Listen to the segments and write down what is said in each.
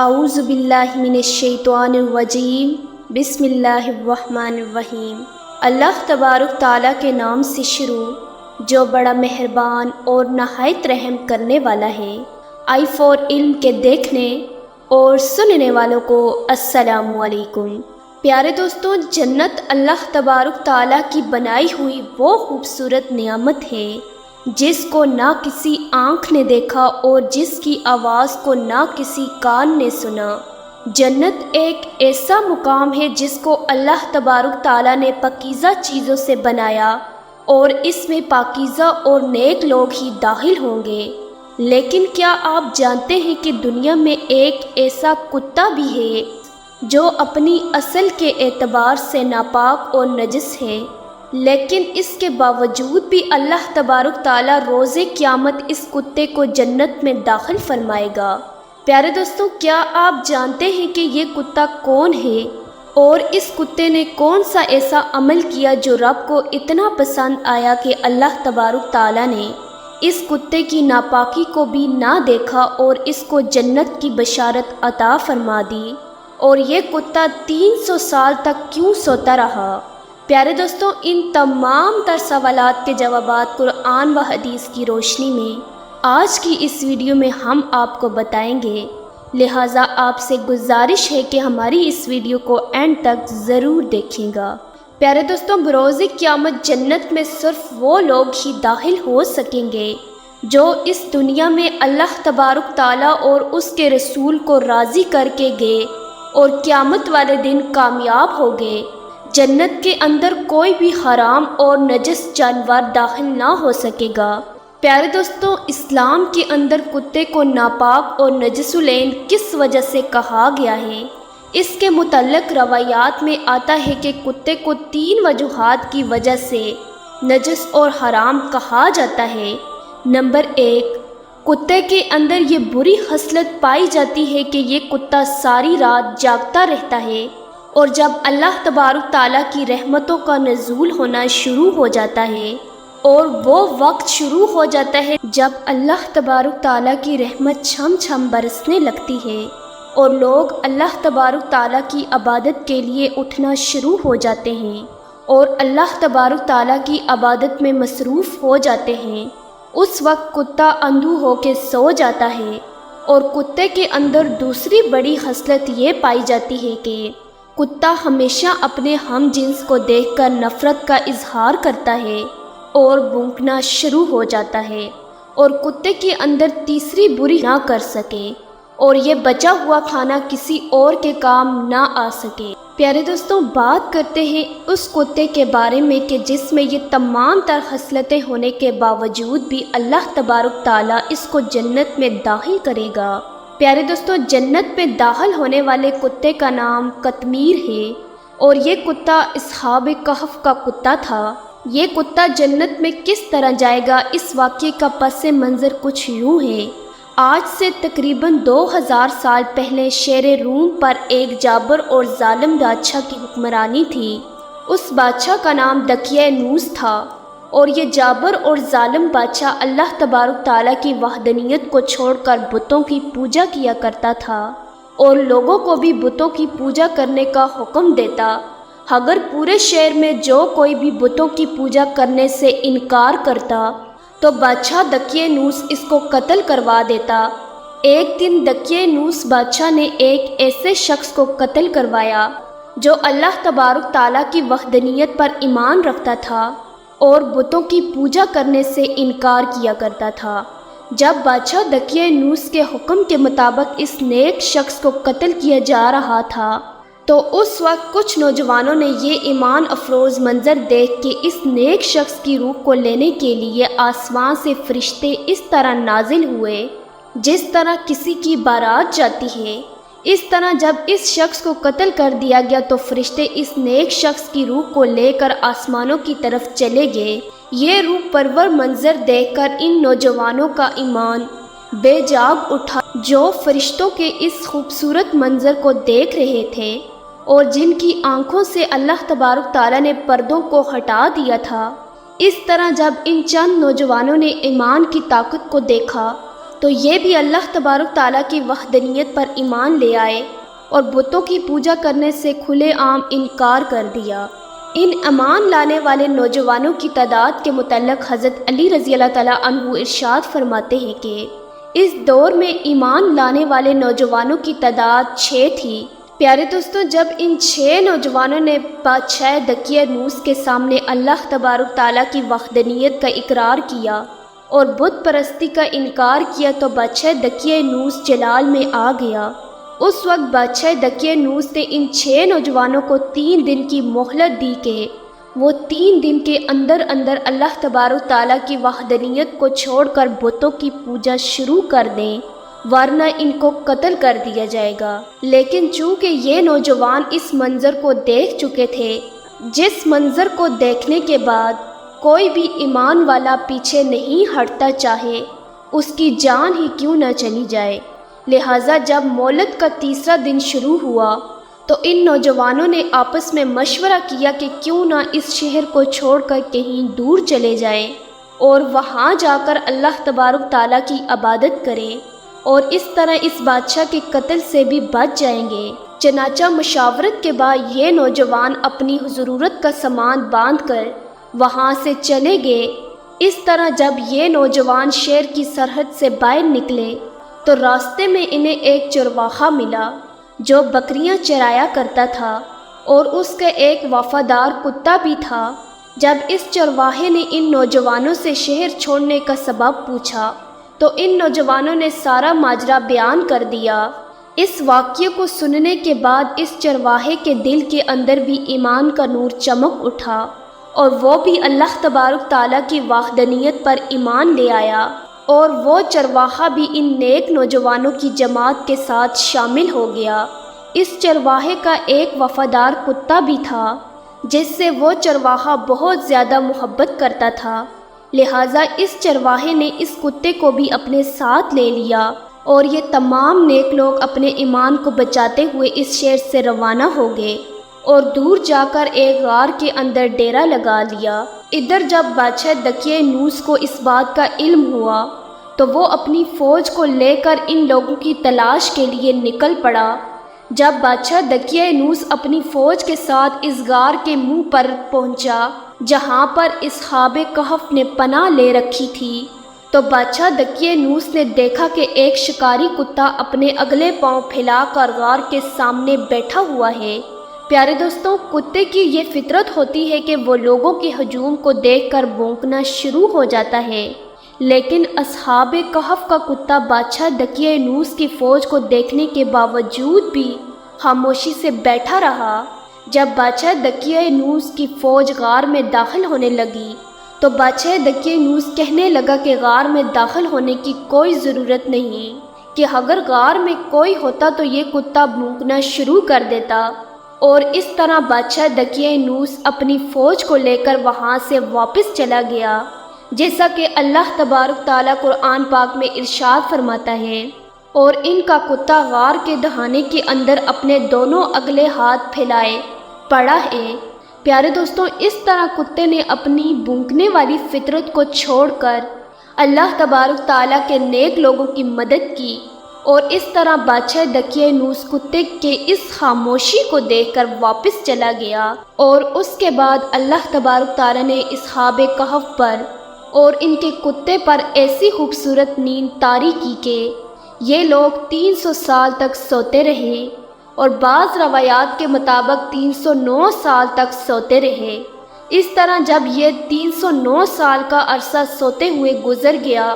اعوذ باللہ من الشیطان الرجیم بسم اللہ الرحمن الرحیم۔ اللہ تبارک تعالیٰ کے نام سے شروع جو بڑا مہربان اور نہایت رحم کرنے والا ہے۔ آئی فور علم کے دیکھنے اور سننے والوں کو السلام علیکم۔ پیارے دوستوں، جنت اللہ تبارک تعالیٰ کی بنائی ہوئی وہ خوبصورت نعمت ہے جس کو نہ کسی آنکھ نے دیکھا اور جس کی آواز کو نہ کسی کان نے سنا۔ جنت ایک ایسا مقام ہے جس کو اللہ تبارک تعالیٰ نے پاکیزہ چیزوں سے بنایا اور اس میں پاکیزہ اور نیک لوگ ہی داخل ہوں گے۔ لیکن کیا آپ جانتے ہیں کہ دنیا میں ایک ایسا کتا بھی ہے جو اپنی اصل کے اعتبار سے ناپاک اور نجس ہے، لیکن اس کے باوجود بھی اللہ تبارک تعالیٰ روز قیامت اس کتے کو جنت میں داخل فرمائے گا۔ پیارے دوستوں، کیا آپ جانتے ہیں کہ یہ کتا کون ہے اور اس کتے نے کون سا ایسا عمل کیا جو رب کو اتنا پسند آیا کہ اللہ تبارک تعالیٰ نے اس کتے کی ناپاکی کو بھی نہ دیکھا اور اس کو جنت کی بشارت عطا فرما دی؟ اور یہ کتا 300 سال تک کیوں سوتا رہا؟ پیارے دوستوں، ان تمام تر سوالات کے جوابات قرآن و حدیث کی روشنی میں آج کی اس ویڈیو میں ہم آپ کو بتائیں گے، لہٰذا آپ سے گزارش ہے کہ ہماری اس ویڈیو کو اینڈ تک ضرور دیکھیں گا۔ پیارے دوستوں، بروز قیامت جنت میں صرف وہ لوگ ہی داخل ہو سکیں گے جو اس دنیا میں اللہ تبارک تعالیٰ اور اس کے رسول کو راضی کر کے گئے اور قیامت والے دن کامیاب ہو گئے۔ جنت کے اندر کوئی بھی حرام اور نجس جانور داخل نہ ہو سکے گا۔ پیارے دوستوں، اسلام کے اندر کتے کو ناپاک اور نجس العین کس وجہ سے کہا گیا ہے؟ اس کے متعلق روایات میں آتا ہے کہ کتے کو 3 وجوہات کی وجہ سے نجس اور حرام کہا جاتا ہے۔ نمبر 1، کتے کے اندر یہ بری خصلت پائی جاتی ہے کہ یہ کتا ساری رات جاگتا رہتا ہے، اور جب اللہ تبارک تعالیٰ کی رحمتوں کا نزول ہونا شروع ہو جاتا ہے، اور وہ وقت شروع ہو جاتا ہے جب اللہ تبارک تعالیٰ کی رحمت چھم چھم برسنے لگتی ہے اور لوگ اللہ تبارک تعالیٰ کی عبادت کے لیے اٹھنا شروع ہو جاتے ہیں اور اللہ تبارک تعالیٰ کی عبادت میں مصروف ہو جاتے ہیں، اس وقت کتا اندھو ہو کے سو جاتا ہے۔ اور کتے کے اندر دوسری بڑی خصلت یہ پائی جاتی ہے کہ کتا ہمیشہ اپنے ہم جنس کو دیکھ کر نفرت کا اظہار کرتا ہے اور بھونکنا شروع ہو جاتا ہے، اور کتے کے اندر تیسری بری نہ کر سکے اور یہ بچا ہوا کھانا کسی اور کے کام نہ آ سکے۔ پیارے دوستوں، بات کرتے ہیں اس کتے کے بارے میں کہ جس میں یہ تمام تر خصلتیں ہونے کے باوجود بھی اللہ تبارک تعالیٰ اس کو جنت میں داخل کرے گا۔ پیارے دوستوں، جنت میں داخل ہونے والے کتے کا نام قطمیر ہے، اور یہ کتا اصحاب کہف کا کتا تھا۔ یہ کتا جنت میں کس طرح جائے گا، اس واقعے کا پس منظر کچھ یوں ہے۔ آج سے تقریباً 2000 سال پہلے شیر روم پر ایک جابر اور ظالم بادشاہ کی حکمرانی تھی۔ اس بادشاہ کا نام دقیانوس تھا، اور یہ جابر اور ظالم بادشاہ اللہ تبارک تعالیٰ کی وحدانیت کو چھوڑ کر بتوں کی پوجا کیا کرتا تھا اور لوگوں کو بھی بتوں کی پوجا کرنے کا حکم دیتا۔ اگر پورے شہر میں جو کوئی بھی بتوں کی پوجا کرنے سے انکار کرتا تو بادشاہ دقیانوس اس کو قتل کروا دیتا۔ ایک دن دقیانوس بادشاہ نے ایک ایسے شخص کو قتل کروایا جو اللہ تبارک تعالیٰ کی وحدانیت پر ایمان رکھتا تھا اور بتوں کی پوجا کرنے سے انکار کیا کرتا تھا۔ جب بادشاہ دقیانوس کے حکم کے مطابق اس نیک شخص کو قتل کیا جا رہا تھا تو اس وقت کچھ نوجوانوں نے یہ ایمان افروز منظر دیکھ کے اس نیک شخص کی روح کو لینے کے لیے آسمان سے فرشتے اس طرح نازل ہوئے جس طرح کسی کی بارات جاتی ہے۔ اس طرح جب اس شخص کو قتل کر دیا گیا تو فرشتے اس نیک شخص کی روح کو لے کر آسمانوں کی طرف چلے گئے۔ یہ روح پرور منظر دیکھ کر ان نوجوانوں کا ایمان بے جاگ اٹھا جو فرشتوں کے اس خوبصورت منظر کو دیکھ رہے تھے اور جن کی آنکھوں سے اللہ تبارک تعالیٰ نے پردوں کو ہٹا دیا تھا۔ اس طرح جب ان چند نوجوانوں نے ایمان کی طاقت کو دیکھا تو یہ بھی اللہ تبارک تعالیٰ کی وحدانیت پر ایمان لے آئے اور بتوں کی پوجا کرنے سے کھلے عام انکار کر دیا۔ ان ایمان لانے والے نوجوانوں کی تعداد کے متعلق حضرت علی رضی اللہ تعالیٰ عنہ ارشاد فرماتے ہیں کہ اس دور میں ایمان لانے والے نوجوانوں کی تعداد 6 تھی۔ پیارے دوستوں، جب ان 6 نوجوانوں نے بادشاہ دقیانوس کے سامنے اللہ تبارک تعالیٰ کی وحدانیت کا اقرار کیا اور بت پرستی کا انکار کیا تو بادشاہ دقیانوس جلال میں آ گیا۔ اس وقت بادشاہ دقیانوس نے ان 6 نوجوانوں کو 3 دن کی مہلت دی کہ وہ 3 دن کے اندر اندر اللہ تبارک تعالیٰ کی وحدانیت کو چھوڑ کر بتوں کی پوجا شروع کر دیں، ورنہ ان کو قتل کر دیا جائے گا۔ لیکن چونکہ یہ نوجوان اس منظر کو دیکھ چکے تھے، جس منظر کو دیکھنے کے بعد کوئی بھی ایمان والا پیچھے نہیں ہٹتا، چاہے اس کی جان ہی کیوں نہ چلی جائے، لہٰذا جب مہلت کا 3را دن شروع ہوا تو ان نوجوانوں نے آپس میں مشورہ کیا کہ کیوں نہ اس شہر کو چھوڑ کر کہیں دور چلے جائیں اور وہاں جا کر اللہ تبارک تعالیٰ کی عبادت کریں اور اس طرح اس بادشاہ کے قتل سے بھی بچ جائیں گے۔ چنانچہ مشاورت کے بعد یہ نوجوان اپنی ضرورت کا سامان باندھ کر وہاں سے چلے گئے۔ اس طرح جب یہ نوجوان شہر کی سرحد سے باہر نکلے تو راستے میں انہیں ایک چرواہا ملا جو بکریاں چرایا کرتا تھا اور اس کا ایک وفادار کتا بھی تھا۔ جب اس چرواہے نے ان نوجوانوں سے شہر چھوڑنے کا سبب پوچھا تو ان نوجوانوں نے سارا ماجرا بیان کر دیا۔ اس واقعے کو سننے کے بعد اس چرواہے کے دل کے اندر بھی ایمان کا نور چمک اٹھا اور وہ بھی اللہ تبارک تعالیٰ کی وحدانیت پر ایمان لے آیا، اور وہ چرواہا بھی ان نیک نوجوانوں کی جماعت کے ساتھ شامل ہو گیا۔ اس چرواہے کا ایک وفادار کتا بھی تھا جس سے وہ چرواہا بہت زیادہ محبت کرتا تھا، لہٰذا اس چرواہے نے اس کتے کو بھی اپنے ساتھ لے لیا اور یہ تمام نیک لوگ اپنے ایمان کو بچاتے ہوئے اس شہر سے روانہ ہو گئے اور دور جا کر ایک غار کے اندر ڈیرا لگا لیا۔ ادھر جب بادشاہ دقیانوس کو اس بات کا علم ہوا تو وہ اپنی فوج کو لے کر ان لوگوں کی تلاش کے لیے نکل پڑا۔ جب بادشاہ دقیانوس اپنی فوج کے ساتھ اس غار کے منہ پر پہنچا جہاں پر اصحاب کہف نے پناہ لے رکھی تھی، تو بادشاہ دقیانوس نے دیکھا کہ ایک شکاری کتا اپنے اگلے پاؤں پھیلا کر غار کے سامنے بیٹھا ہوا ہے۔ پیارے دوستوں، کتے کی یہ فطرت ہوتی ہے کہ وہ لوگوں کے ہجوم کو دیکھ کر بھونکنا شروع ہو جاتا ہے، لیکن اصحاب کہف کا کتا بادشاہ دقیانوس کی فوج کو دیکھنے کے باوجود بھی خاموشی سے بیٹھا رہا۔ جب بادشاہ دقیانوس کی فوج غار میں داخل ہونے لگی تو بادشاہ دقیانوس کہنے لگا کہ غار میں داخل ہونے کی کوئی ضرورت نہیں، کہ اگر غار میں کوئی ہوتا تو یہ کتا بھونکنا شروع کر دیتا، اور اس طرح بادشاہ دقیانوس اپنی فوج کو لے کر وہاں سے واپس چلا گیا، جیسا کہ اللہ تبارک تعالیٰ قرآن پاک میں ارشاد فرماتا ہے، اور ان کا کتا غار کے دہانے کے اندر اپنے دونوں اگلے ہاتھ پھیلائے پڑا ہے۔ پیارے دوستوں، اس طرح کتے نے اپنی بھونکنے والی فطرت کو چھوڑ کر اللہ تبارک تعالیٰ کے نیک لوگوں کی مدد کی، اور اس طرح بادشاہ دقیانوس کتے کے اس خاموشی کو دیکھ کر واپس چلا گیا، اور اس کے بعد اللہ تبارک تعالیٰ نے اصحاب کہف پر اور ان کے کتے پر ایسی خوبصورت نیند طاری کی کہ یہ لوگ 300 سال تک سوتے رہے، اور بعض روایات کے مطابق 309 سال تک سوتے رہے۔ اس طرح جب یہ 309 سال کا عرصہ سوتے ہوئے گزر گیا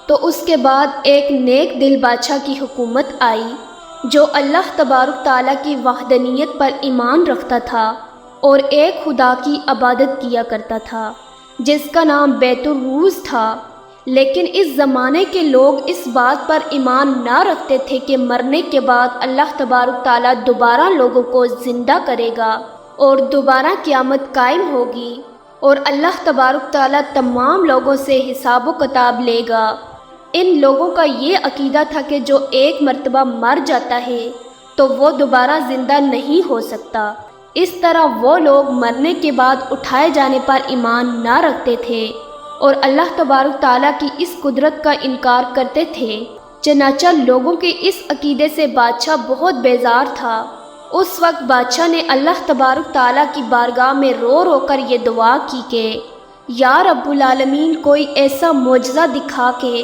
تو اس کے بعد ایک نیک دل بادشاہ کی حکومت آئی جو اللہ تبارک تعالیٰ کی وحدانیت پر ایمان رکھتا تھا اور ایک خدا کی عبادت کیا کرتا تھا جس کا نام بیت الروز تھا۔ لیکن اس زمانے کے لوگ اس بات پر ایمان نہ رکھتے تھے کہ مرنے کے بعد اللہ تبارک تعالیٰ دوبارہ لوگوں کو زندہ کرے گا اور دوبارہ قیامت قائم ہوگی، اور اللہ تبارک تعالیٰ تمام لوگوں سے حساب و کتاب لے گا۔ ان لوگوں کا یہ عقیدہ تھا کہ جو ایک مرتبہ مر جاتا ہے تو وہ دوبارہ زندہ نہیں ہو سکتا۔ اس طرح وہ لوگ مرنے کے بعد اٹھائے جانے پر ایمان نہ رکھتے تھے اور اللہ تبارک تعالیٰ کی اس قدرت کا انکار کرتے تھے۔ چنانچہ لوگوں کے اس عقیدے سے بادشاہ بہت بیزار تھا۔ اس وقت بادشاہ نے اللہ تبارک تعالیٰ کی بارگاہ میں رو رو کر یہ دعا کی کہ یا رب العالمین، کوئی ایسا معجزہ دکھا کہ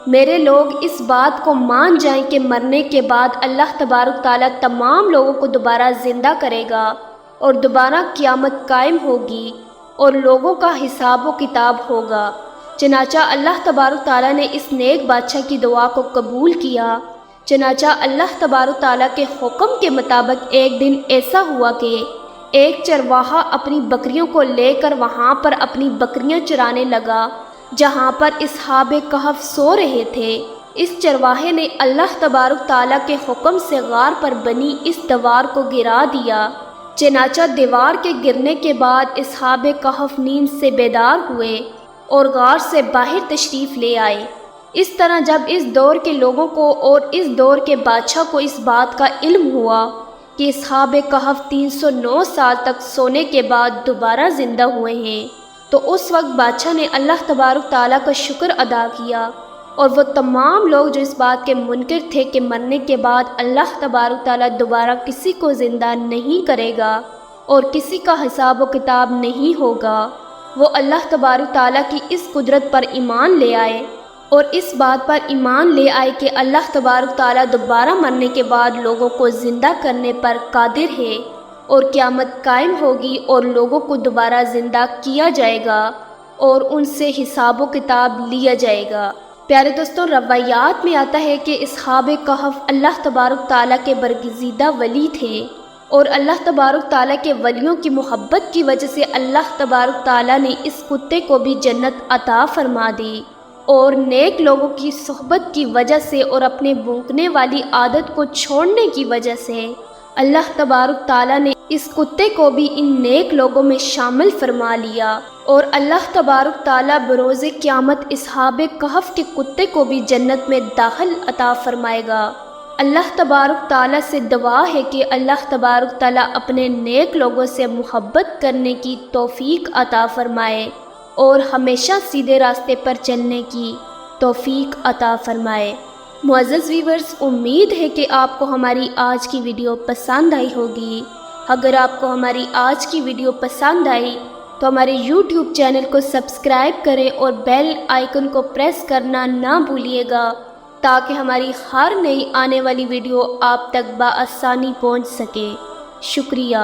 میرے لوگ اس بات کو مان جائیں کہ مرنے کے بعد اللہ تبارک تعالیٰ تمام لوگوں کو دوبارہ زندہ کرے گا اور دوبارہ قیامت قائم ہوگی اور لوگوں کا حساب و کتاب ہوگا۔ چنانچہ اللہ تبارک تعالیٰ نے اس نیک بادشاہ کی دعا کو قبول کیا۔ چنانچہ اللہ تبارک تعالیٰ کے حکم کے مطابق ایک دن ایسا ہوا کہ ایک چرواہا اپنی بکریوں کو لے کر وہاں پر اپنی بکریاں چرانے لگا جہاں پر اصحاب کہف سو رہے تھے۔ اس چرواہے نے اللہ تبارک تعالیٰ کے حکم سے غار پر بنی اس دیوار کو گرا دیا۔ چنانچہ دیوار کے گرنے کے بعد اصحاب کہف نیند سے بیدار ہوئے اور غار سے باہر تشریف لے آئے۔ اس طرح جب اس دور کے لوگوں کو اور اس دور کے بادشاہ کو اس بات کا علم ہوا کہ اصحاب کہف 309 سال تک سونے کے بعد دوبارہ زندہ ہوئے ہیں، تو اس وقت بادشاہ نے اللہ تبارک تعالیٰ کا شکر ادا کیا، اور وہ تمام لوگ جو اس بات کے منکر تھے کہ مرنے کے بعد اللہ تبارک تعالیٰ دوبارہ کسی کو زندہ نہیں کرے گا اور کسی کا حساب و کتاب نہیں ہوگا، وہ اللہ تبارک تعالیٰ کی اس قدرت پر ایمان لے آئے اور اس بات پر ایمان لے آئے کہ اللہ تبارک تعالیٰ دوبارہ مرنے کے بعد لوگوں کو زندہ کرنے پر قادر ہے اور قیامت قائم ہوگی اور لوگوں کو دوبارہ زندہ کیا جائے گا اور ان سے حساب و کتاب لیا جائے گا۔ پیارے دوستوں، روایات میں آتا ہے کہ اصحاب کہف اللہ تبارک تعالیٰ کے برگزیدہ ولی تھے، اور اللہ تبارک تعالیٰ کے ولیوں کی محبت کی وجہ سے اللہ تبارک تعالیٰ نے اس کتے کو بھی جنت عطا فرما دی، اور نیک لوگوں کی صحبت کی وجہ سے اور اپنے بھونکنے والی عادت کو چھوڑنے کی وجہ سے اللہ تبارک تعالیٰ نے اس کتے کو بھی ان نیک لوگوں میں شامل فرما لیا، اور اللہ تبارک تعالیٰ بروز قیامت اصحاب کہف کے کتے کو بھی جنت میں داخل عطا فرمائے گا۔ اللہ تبارک تعالیٰ سے دعا ہے کہ اللہ تبارک تعالیٰ اپنے نیک لوگوں سے محبت کرنے کی توفیق عطا فرمائے اور ہمیشہ سیدھے راستے پر چلنے کی توفیق عطا فرمائے۔ معزز ویورز، امید ہے کہ آپ کو ہماری آج کی ویڈیو پسند آئی ہوگی۔ اگر آپ کو ہماری آج کی ویڈیو پسند آئی تو ہمارے یوٹیوب چینل کو سبسکرائب کریں اور بیل آئیکن کو پریس کرنا نہ بھولیے گا تاکہ ہماری ہر نئی آنے والی ویڈیو آپ تک بآسانی پہنچ سکے۔ شکریہ۔